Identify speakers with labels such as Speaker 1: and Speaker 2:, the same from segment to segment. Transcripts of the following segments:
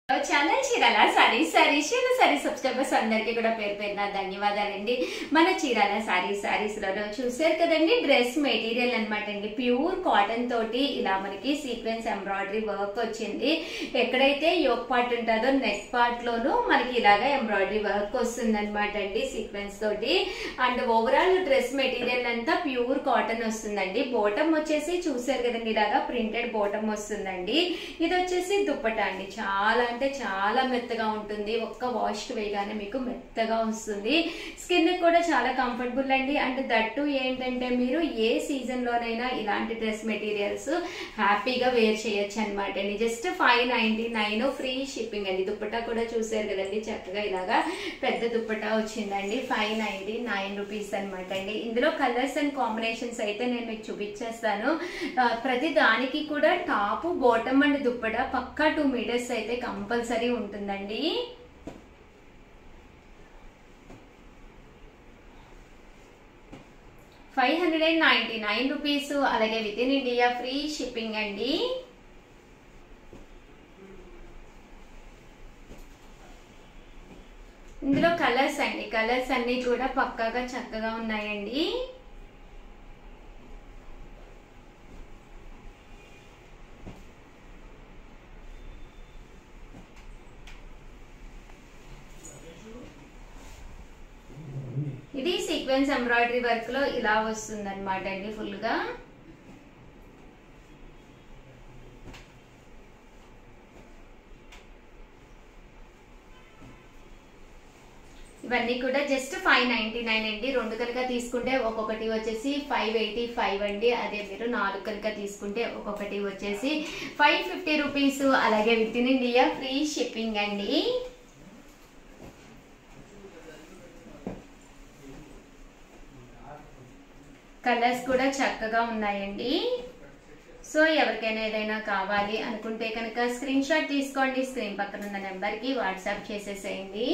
Speaker 1: Channel Chirala saris subscribers అందరికీ కూడా పేరు పేరున ధన్యవాదాలండి. మన చీరాల సారీస్ లో చూసారు కదండి, డ్రెస్ మెటీరియల్ అనమాట అండి. ప్యూర్ కాటన్ తోటి ఇలా మనకి సీక్వెన్స్ ఎంబ్రాయిడరీ వర్క్ వచ్చింది. ఎక్కడైతే యోక్ పార్ట్ ఉంటుందో నెక్ పార్ట్ లోనూ మనకి ఇలాగా ఎంబ్రాయిడరీ వర్క్ వస్తుంది అనమాట అండి, సీక్వెన్స్ తోటి. అండ్ ఓవరాల్ డ్రెస్ మెటీరియల్ అంతా ప్యూర్ కాటన్ వస్తుందండి. బోటం వచ్చేసి చూసారు కదండి, ఇలాగా ప్రింటెడ్ బోటం వస్తుందండి. ఇది వచ్చేసి దుప్పటా అండి. చాలా అంటే చాలా మెత్తగా ఉంటుంది. ఒక్క వాష్ వేయగానే మీకు మెత్తగా వస్తుంది. స్కిన్ కూడా చాలా కంఫర్టబుల్ అండి. అండ్ దట్టు ఏంటంటే మీరు ఏ సీజన్ లోనైనా ఇలాంటి డ్రెస్ మెటీరియల్స్ హ్యాపీగా వేర్ చేయొచ్చు అనమాట అండి. జస్ట్ 599 ఫ్రీ షిప్పింగ్ అండి. దుప్పటా కూడా చూసారు కదండి, చక్కగా ఇలాగా పెద్ద దుప్పటా వచ్చిందండి. 599 రూపీస్ అనమాట అండి. ఇందులో కలర్స్ అండ్ కాంబినేషన్స్ అయితే నేను మీకు చూపించేస్తాను. ప్రతి దానికి కూడా టాప్ బాటమ్ అండ్ దుప్పటా పక్కా 2 మీటర్స్ అయితే కంపల్సరీ ఉంటుందండి. ₹599 అలాగే within India free shipping అండి. ఇందులో కలర్స్ అండి, కలర్స్ అన్ని కూడా పక్కాగా చక్కగా ఉన్నాయండి. ఇది సీక్వెన్స్ ఎంబ్రాయిడరీ వర్క్ లో ఇలా వస్తుంది అనమాట అండి ఫుల్ గా. ఇవన్నీ కూడా జస్ట్ 599 అండి. 2 కనుక తీసుకుంటే ఒక్కొక్కటి వచ్చేసి 585 అండి. అదే మీరు 4 కనుక తీసుకుంటే ఒక్కొక్కటి వచ్చేసి 550 రూపీస్. అలాగే within India free shipping అండి. కలర్స్ కూడా చక్కగా ఉన్నాయండి. సో ఎవరికైనా ఏదైనా కావాలి అనుకుంటే కనుక స్క్రీన్ షాట్ తీసుకోండి. స్క్రీన్ పక్కన ఉన్న నెంబర్కి వాట్సాప్ చేసేసేయండి.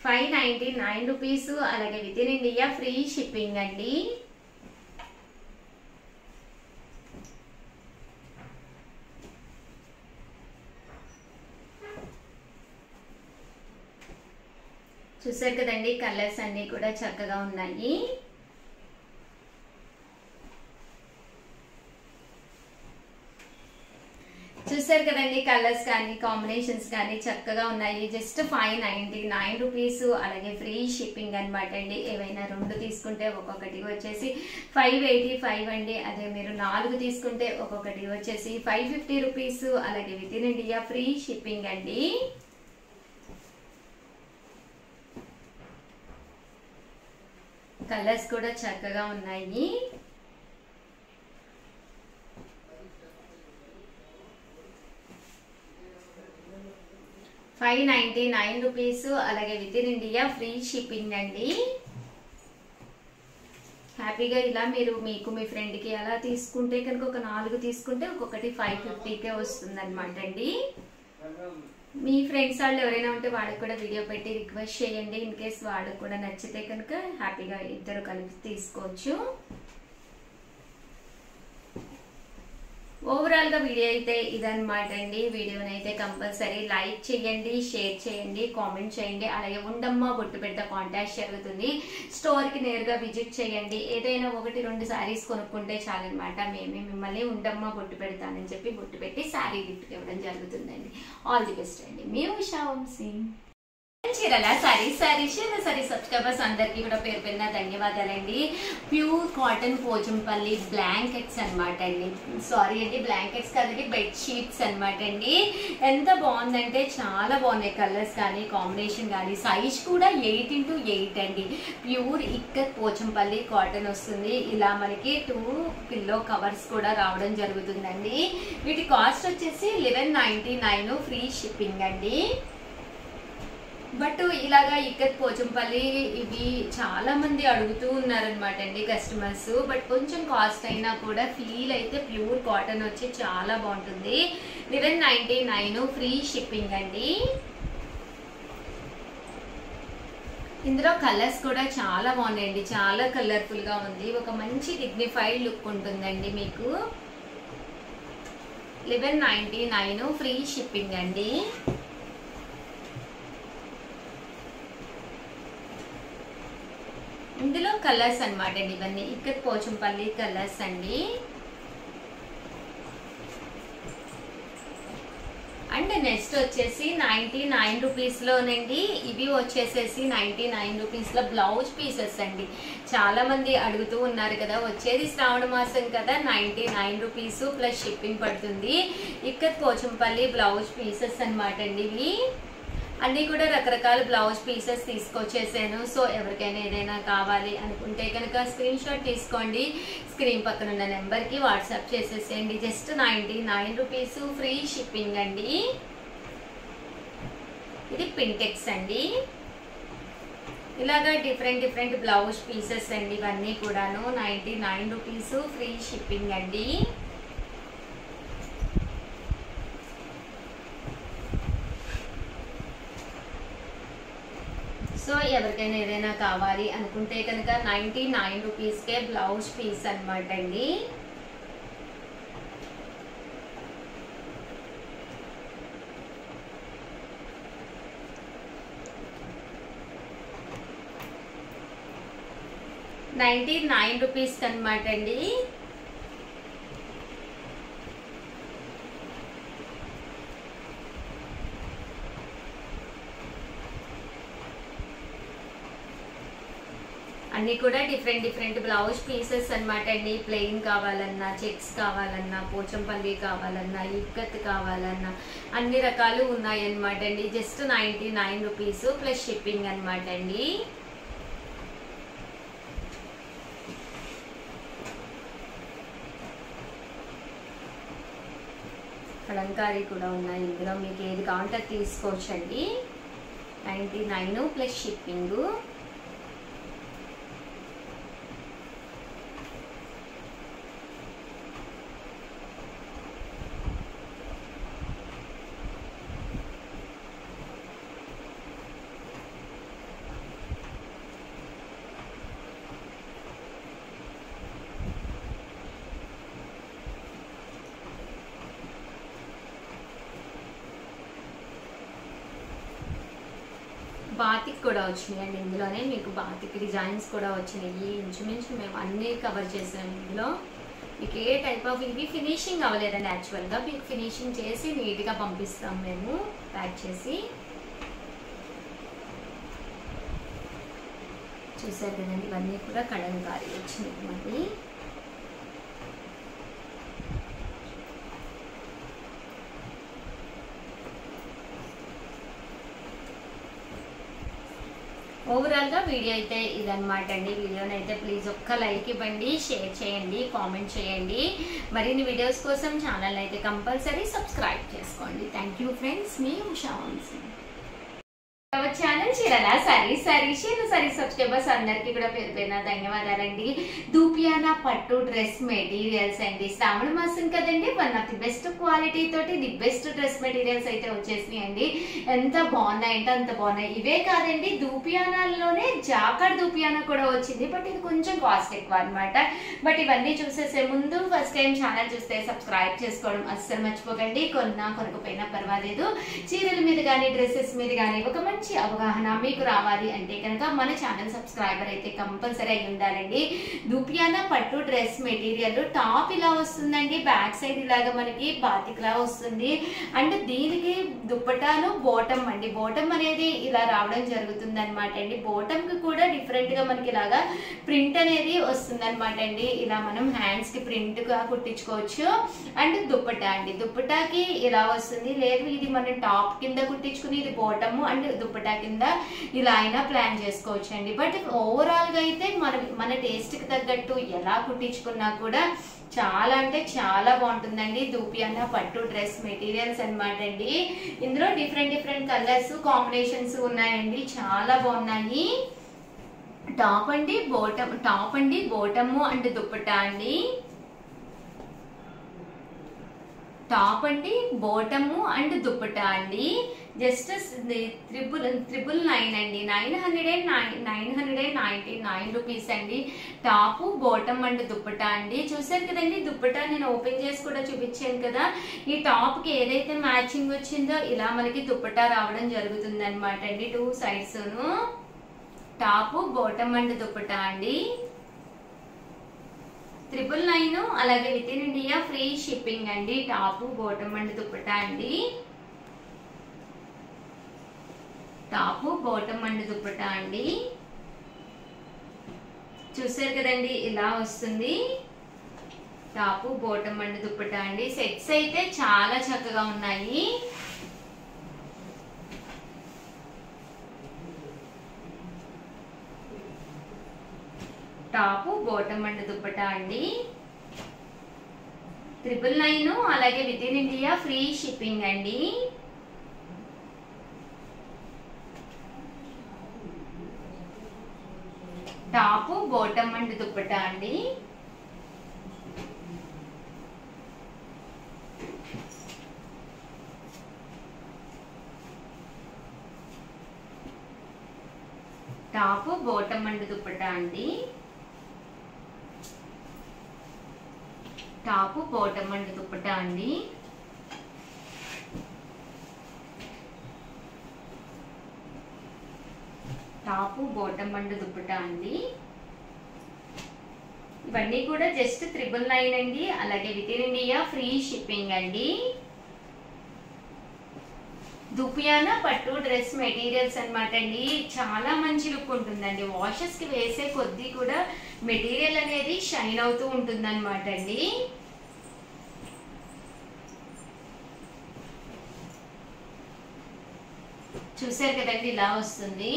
Speaker 1: 599 రూపీస్. అలాగే within India free shipping అండి. చూసారు కదండి, కలర్స్ అన్ని కూడా చక్కగా ఉన్నాయి. చూసారు కదండి, కలర్స్ కానీ కాంబినేషన్స్ కానీ చక్కగా ఉన్నాయి. Just 599 rupees. అలాగే ఫ్రీ షిప్పింగ్ అనమాట అండి. ఏవైనా 2 తీసుకుంటే ఒక్కొక్కటి వచ్చేసి 585 అండి. అదే మీరు 4 తీసుకుంటే ఒక్కొక్కటి వచ్చేసి 550 రూపీస్. అలాగే within India free shipping అండి. కలర్స్ కూడా చక్కగా ఉన్నాయి. ₹599 అలాగే within India free shipping అండి. హ్యాపీగా ఇలా మీరు మీకు మీ ఫ్రెండ్కి అలా తీసుకుంటే కనుక ఒక 4 తీసుకుంటే ఒక్కొక్కటి 550కే వస్తుంది అనమాట అండి. మీ ఫ్రెండ్స్ వాళ్ళు ఎవరైనా ఉంటే వాళ్ళకి కూడా వీడియో పెట్టి రిక్వెస్ట్ చేయండి. ఇన్ కేస్ వాళ్ళకి కూడా నచ్చితే కనుక హ్యాపీగా ఇద్దరు కలిపి తీసుకోవచ్చు. ఓవరాల్ గా వీడియో అయితే ఇదనమాట అండి. వీడియోని అయితే కంపల్సరీ లైక్ చేయండి, షేర్ చేయండి, కామెంట్ చేయండి. అలాగే ఉండమ్మ బొట్టు పెడతా కాంటాక్ట్ జరుగుతుంది. స్టోర్ కి నేరుగా విజిట్ చేయండి. ఏదైనా 1-2 సారీస్ కొనుక్కుంటే చాలన్నమాట. మేమే మిమ్మల్ని ఉండమ్మ బొట్టు పెడతానని చెప్పి బొట్టు పెట్టి సారీ గిఫ్ట్ ఇవ్వడం జరుగుతుందండి. ఆల్ ది బెస్ట్ అండి. మీ ఉషా వంశీ. చీరాల సారీస్ సబ్స్క్రైబర్స్ అందరికీ కూడా పేరు పేరున ధన్యవాదాలండి. ప్యూర్ కాటన్ పోచంపల్లి బ్లాంకెట్స్ అనమాట అండి. సారీ అండి, బ్లాంకెట్స్ కాదండి, బెడ్ షీట్స్ అనమాట అండి. ఎంత బాగుందంటే చాలా బాగున్నాయి. కలర్స్ కానీ కాంబినేషన్ కానీ సైజ్ కూడా 8x8 అండి. ప్యూర్ ఇక్కత్ పోచంపల్లి కాటన్ వస్తుంది. ఇలా మనకి 2 పిల్లో కవర్స్ కూడా రావడం జరుగుతుందండి. వీటి కాస్ట్ వచ్చేసి 1199 ఫ్రీ షిప్పింగ్ అండి. బట్ ఇలాగా ఇక్కత్ పోచంపల్లి ఇవి చాలా మంది అడుగుతూ ఉన్నారనమాట అండి కస్టమర్స్. బట్ కొంచెం కాస్ట్ అయినా కూడా ఫీల్ అయితే ప్యూర్ కాటన్ వచ్చి చాలా బాగుంటుంది. 1199 ఫ్రీ షిప్పింగ్ అండి. ఇందులో కలర్స్ కూడా చాలా బాగున్నాయండి. చాలా కలర్ఫుల్ గా ఉంది. ఒక మంచి డిగ్నిఫైడ్ లుక్ ఉంటుందండి మీకు. 1199 ఫ్రీ షిప్పింగ్ అండి. ఇందులో కలర్స్ అన్నమాట అండి, ఇవన్నీ ఇక్కత్ పోచంపల్లి కలర్స్ అండి. అండ్ నెక్స్ట్ వచ్చేసి 99 రూపీస్ లోనండి. ఇవి వచ్చేసేసి 99 రూపీస్ లో బ్లౌజ్ పీసెస్ అండి. చాలా మంది అడుగుతూ ఉన్నారు కదా, వచ్చేది శ్రావణ మాసం కదా, 99 రూపీస్ ప్లస్ షిప్పింగ్ పడుతుంది. ఇక్కత్ పోచంపల్లి బ్లౌజ్ పీసెస్ అన్నమాట అండి. ఇవి అన్నీ కూడా రకరకాల బ్లౌజ్ పీసెస్ తీసుకొచ్చేసాను. సో ఎవరికైనా ఏదైనా కావాలి అనుకుంటే కనుక స్క్రీన్ షాట్ తీసుకోండి, స్క్రీన్ పక్కన ఉన్న నెంబర్కి వాట్సాప్ చేసేసేయండి. జస్ట్ 99 రూపీస్ ఫ్రీ షిప్పింగ్ అండి. ఇది పింటెక్స్ అండి. ఇలాగా డిఫరెంట్ బ్లౌజ్ పీసెస్ అండి. ఇవన్నీ కూడాను 99 రూపీస్ ఫ్రీ షిప్పింగ్ అండి. సో ఎవరికైనా ఏదైనా కావాలి అనుకుంటే కనుక 99 రూపీస్కే బ్లౌజ్ పీస్ అనమాట అండి. ₹99 అనమాట అండి. అన్ని కూడా డిఫరెంట్ బ్లౌజ్ పీసెస్ అన్నమాట అండి. ప్లెయిన్ కావాలన్నా, చెక్స్ కావాలన్నా, పోచంపల్లి కావాలన్నా, ఇక్కత్ కావాలన్నా అన్ని రకాలు ఉన్నాయన్నమాట అండి. జస్ట్ 99 రూపీస్ ప్లస్ షిప్పింగ్ అనమాట అండి. కలంకారీ కూడా ఉన్నాయి. ఇందులో మీకు ఏది కావాలంటే తీసుకోవచ్చండి. 99 ప్లస్ షిప్పింగ్. బాతిక్ కూడా వచ్చినాయండి. ఇందులోనే మీకు బాతిక్ డిజైన్స్ కూడా వచ్చినాయి. ఇంచుమించు మేము అన్నీ కవర్ చేసాము. ఇందులో మీకు ఏ టైప్ ఆఫ్ ఇవి ఫినిషింగ్ అవ్వలేదండి. యాక్చువల్గా మీకు ఫినిషింగ్ చేసి నీట్గా పంపిస్తాం మేము ప్యాక్ చేసి. చూసారు కదండి, ఇవన్నీ కూడా కలంకారీ వచ్చినాయి. మరి ఓవరాల్ గా వీడియో అయితే ఇదన్నమాట అండి. వీడియోని అయితే ప్లీజ్ ఒక్క లైక్ ఇవ్వండి, షేర్ చేయండి, కామెంట్ చేయండి. మరిన్ని వీడియోస్ కోసం ఛానల్ అయితే కంపల్సరీ సబ్స్క్రైబ్ చేసుకోండి. థ్యాంక్ యూ ఫ్రెండ్స్, మీ ఉషా వంశీ. ఛానల్ చీరల సారీ సబ్స్క్రైబర్స్ అందరికి కూడా పేరు పేరున ధన్యవాదాలండి. దూపియానా పట్టు డ్రెస్ మెటీరియల్స్ అండి. శ్రావణ మాసం కదండి, one of the best quality తోటి ది బెస్ట్ డ్రెస్ మెటీరియల్స్ అయితే వచ్చేసినాయండి. ఎంత బాగున్నాయి అంటే అంత బాగున్నాయి. ఇవే కాదండి, దూపియానాల్లోనే జాకర్ దూపియానా కూడా వచ్చింది. బట్ ఇది కొంచెం కాస్ట్ ఎక్కువ అనమాట. బట్ ఇవన్నీ చూసేసే ముందు ఫస్ట్ టైం ఛానల్ చూస్తే సబ్స్క్రైబ్ చేసుకోవడం అస్సలు మర్చిపోకండి. కొనకపోయినా పర్వాలేదు. చీరల మీద కానీ డ్రెస్సెస్ మీద కానీ ఒక మంచి అవగాహన మీకు రావాలి అంటే కనుక మన ఛానల్ సబ్స్క్రైబర్ అయితే కంపల్సరీ అయి ఉండాలండి. దూపియానా పట్టు డ్రెస్ మెటీరియల్ టాప్ ఇలా వస్తుందండి. బ్యాక్ సైడ్ ఇలాగా మనకి బాతిక్ లా వస్తుంది. అండ్ దీనికి దుప్పటాలు బోటమ్ అండి. బోటమ్ అనేది ఇలా రావడం జరుగుతుంది అనమాట అండి. బోటమ్ కి కూడా డిఫరెంట్ గా మనకి ఇలాగా ప్రింట్ అనేది వస్తుంది అనమాట అండి. ఇలా మనం హ్యాండ్స్ కి ప్రింట్ గా కుట్టించుకోవచ్చు. అండ్ దుప్పటా అండి, దుప్పటాకి ఇలా వస్తుంది. లేదు ఇది మనం టాప్ కింద కుట్టించుకుని ఇది బోటమ్ అండ్ దుప్పటా కింద ఇలా అయినా ప్లాన్ చేసుకోవచ్చు అండి. బట్ ఓవరాల్ గా అయితే మన టేస్ట్ కి తగ్గట్టు ఎలా కుట్టించుకున్నా కూడా చాలా అంటే చాలా బాగుంటుందండి. దూపియానా పట్టు డ్రెస్ మెటీరియల్స్ అన్నమాట అండి. ఇందులో డిఫరెంట్ కలర్స్ కాంబినేషన్స్ ఉన్నాయండి, చాలా బాగున్నాయి. టాప్ అండి బోటమ్ అండ్ దుప్పటా అండి. టాప్ అండి, బోటము అండ్ దుప్పటా అండి. జస్ట్ 999 అండి, 999 రూపీస్ అండి. టాపు, బోటమ్ అండ్ దుప్పటా అండి. చూసారు కదండి, దుప్పటా నేను ఓపెన్ చేసి కూడా చూపించాను కదా. ఈ టాప్ కి ఏదైతే మ్యాచింగ్ వచ్చిందో ఇలా మనకి దుప్పటా రావడం జరుగుతుంది అనమాట అండి. 2 sides top, bottom and dupatta అండి. 999, అలాగే within India free shipping అండి. టాపు, బోటమ్ అండ్ దుప్పటా అండి. టాపు, బోటమ్ అండ్ దుప్పటా అండి. చూసారు కదండి, ఇలా వస్తుంది టాపు, బోటమ్ అండ్ దుప్పటా అండి. సెట్స్ అయితే చాలా చక్కగా ఉన్నాయి. టాపు, బోటమ్ అండ్ దుప్పటా అండి. 999, అలాగే within India free shipping అండి. టాపు, బోటమ్ అండ్ దుప్పటా అండి. టాపు, బోటమ్ అండ్ దుప్పటా అండి. టాపు, బోటమ్ అండ్ దుప్పటా అండి. టాపు, బోటమ్ అండ్ దుప్పటా అండి. ఇవన్నీ కూడా జస్ట్ 999 అండి, అలాగే within India free shipping అండి. దుపియానా పట్టు డ్రెస్ మెటీరియల్స్ అన్నమాట అండి. చాలా మంచి లుక్ ఉంటుందండి. వాషెస్ కి వేసే కొద్దీ కూడా మెటీరియల్ అనేది షైన్ అవుతూ ఉంటుంది అనమాట అండి. చూసారు కదండి, ఇలా వస్తుంది.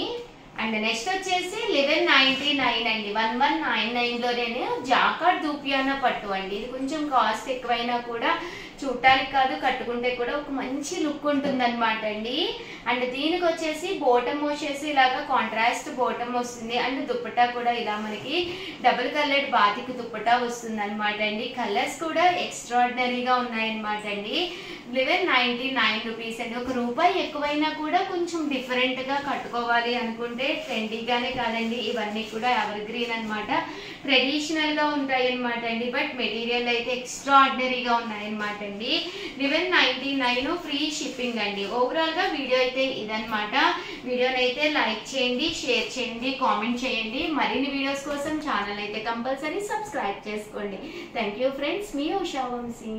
Speaker 1: అండ్ నెక్స్ట్ వచ్చేసి 1199 అండి. 1199 లో నేను జాకార్డ్ దూపియానా పట్టు అండి. ఇది కొంచెం కాస్ట్ ఎక్కువైనా కూడా చూడటానికి కాదు, కట్టుకుంటే కూడా ఒక మంచి లుక్ ఉంటుంది అనమాట అండి. అండ్ దీనికి వచ్చేసి బోటమ్ వచ్చేసి ఇలాగా కాంట్రాస్ట్ బోటమ్ వస్తుంది. అండ్ దుప్పటా కూడా ఇలా మనకి డబుల్ కలర్డ్ బాతిక్ దుప్పటా వస్తుంది అనమాట అండి. కలర్స్ కూడా ఎక్స్ట్రాడినరీగా ఉన్నాయన్నమాట అండి. 1199 రూపీస్ అండి. ₹1 ఎక్కువైనా కూడా కొంచెం డిఫరెంట్ గా కట్టుకోవాలి అనుకుంటే ట్రెండీగానే కాదండి, ఇవన్నీ కూడా ఎవర్ గ్రీన్ అనమాట, ట్రెడిషనల్ గా ఉంటాయి అనమాట అండి. బట్ మెటీరియల్ అయితే ఎక్స్ట్రాడినరీగా ఉన్నాయన్నమాట అండి. 1199 ఫ్రీ షిప్పింగ్ అండి. ఓవరాల్ గా వీడియో అయితే ఇదన్నమాట. వీడియోని అయితే లైక్ చేయండి, షేర్ చేయండి, కామెంట్ చేయండి. మరిన్ని వీడియోస్ కోసం ఛానల్ అయితే కంపల్సరీ సబ్స్క్రైబ్ చేసుకోండి. థ్యాంక్ యూ ఫ్రెండ్స్, మీ ఉషా వంశీ.